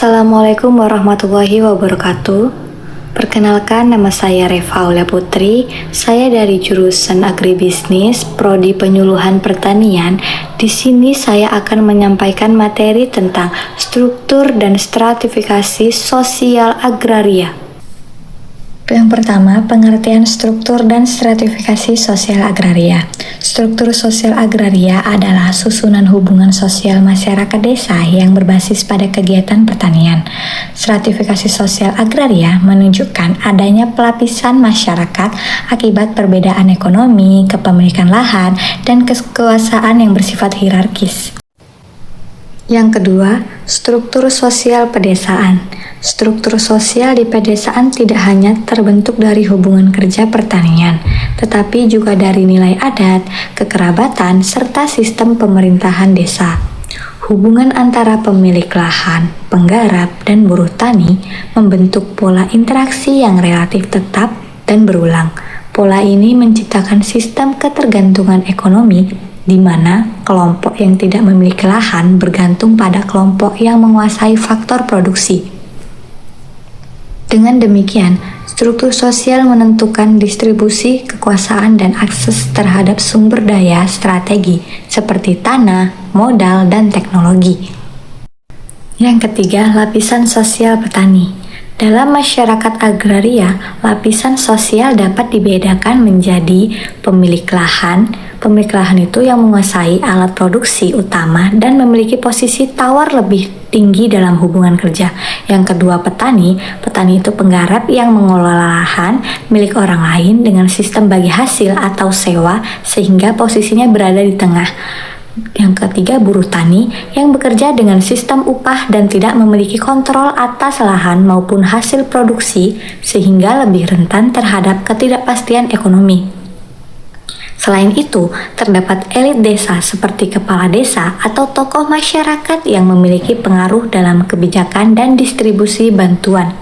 Assalamualaikum warahmatullahi wabarakatuh. Perkenalkan, nama saya Reva Aulia Putri. Saya dari jurusan Agribisnis, Prodi Penyuluhan Pertanian. Di sini saya akan menyampaikan materi tentang struktur dan stratifikasi sosial agraria. Yang pertama, pengertian struktur dan stratifikasi sosial agraria. Struktur sosial agraria adalah susunan hubungan sosial masyarakat desa yang berbasis pada kegiatan pertanian. Stratifikasi sosial agraria menunjukkan adanya pelapisan masyarakat akibat perbedaan ekonomi, kepemilikan lahan, dan kekuasaan yang bersifat hierarkis. Yang kedua, struktur sosial pedesaan. Struktur sosial di pedesaan tidak hanya terbentuk dari hubungan kerja pertanian, tetapi juga dari nilai adat, kekerabatan, serta sistem pemerintahan desa. Hubungan antara pemilik lahan, penggarap, dan buruh tani membentuk pola interaksi yang relatif tetap dan berulang. Pola ini menciptakan sistem ketergantungan ekonomi di mana kelompok yang tidak memiliki lahan bergantung pada kelompok yang menguasai faktor produksi. Dengan demikian, struktur sosial menentukan distribusi kekuasaan dan akses terhadap sumber daya strategi seperti tanah, modal, dan teknologi. Yang ketiga, lapisan sosial petani. Dalam masyarakat agraria, lapisan sosial dapat dibedakan menjadi pemilik lahan. Pemilik lahan itu yang menguasai alat produksi utama dan memiliki posisi tawar lebih tinggi dalam hubungan kerja. Yang kedua, petani. Petani itu penggarap yang mengelola lahan milik orang lain dengan sistem bagi hasil atau sewa sehingga posisinya berada di tengah. Yang ketiga, buruh tani yang bekerja dengan sistem upah dan tidak memiliki kontrol atas lahan maupun hasil produksi sehingga lebih rentan terhadap ketidakpastian ekonomi. Selain itu, terdapat elit desa seperti kepala desa atau tokoh masyarakat yang memiliki pengaruh dalam kebijakan dan distribusi bantuan.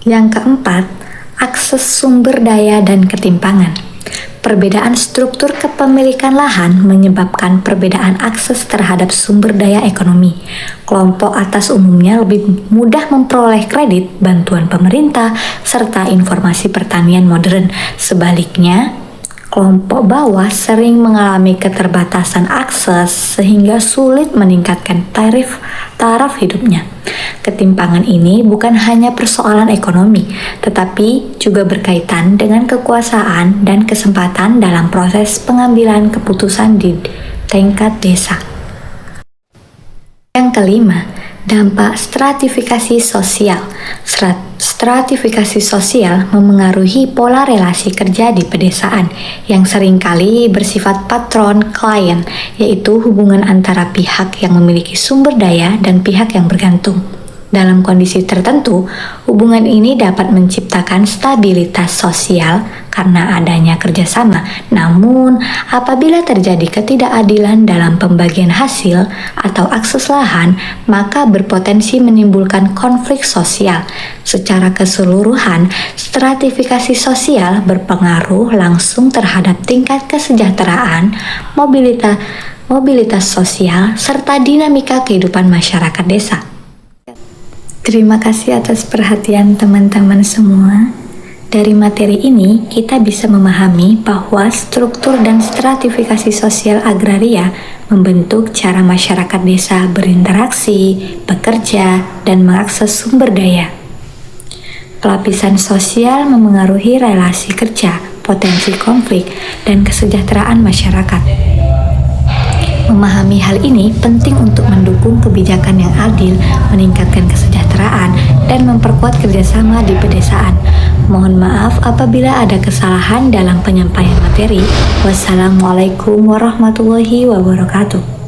Yang keempat, akses sumber daya dan ketimpangan. Perbedaan struktur kepemilikan lahan menyebabkan perbedaan akses terhadap sumber daya ekonomi. Kelompok atas umumnya lebih mudah memperoleh kredit, bantuan pemerintah, serta informasi pertanian modern. Sebaliknya, kelompok bawah sering mengalami keterbatasan akses sehingga sulit meningkatkan taraf hidupnya. Ketimpangan ini bukan hanya persoalan ekonomi, tetapi juga berkaitan dengan kekuasaan dan kesempatan dalam proses pengambilan keputusan di tingkat desa. Yang kelima, dampak stratifikasi sosial. Stratifikasi sosial memengaruhi pola relasi kerja di pedesaan yang seringkali bersifat patron-klien, yaitu hubungan antara pihak yang memiliki sumber daya dan pihak yang bergantung. Dalam kondisi tertentu, hubungan ini dapat menciptakan stabilitas sosial karena adanya kerjasama. Namun, apabila terjadi ketidakadilan dalam pembagian hasil atau akses lahan, maka berpotensi menimbulkan konflik sosial. Secara keseluruhan, stratifikasi sosial berpengaruh langsung terhadap tingkat kesejahteraan, mobilitas sosial, serta dinamika kehidupan masyarakat desa. Terima kasih atas perhatian teman-teman semua. Dari materi ini, kita bisa memahami bahwa struktur dan stratifikasi sosial agraria membentuk cara masyarakat desa berinteraksi, bekerja, dan mengakses sumber daya. Pelapisan sosial memengaruhi relasi kerja, potensi konflik, dan kesejahteraan masyarakat. Memahami hal ini penting untuk mendukung kebijakan yang adil, meningkatkan kesejahteraan, dan memperkuat kerjasama di pedesaan. Mohon maaf apabila ada kesalahan dalam penyampaian materi. Wassalamualaikum warahmatullahi wabarakatuh.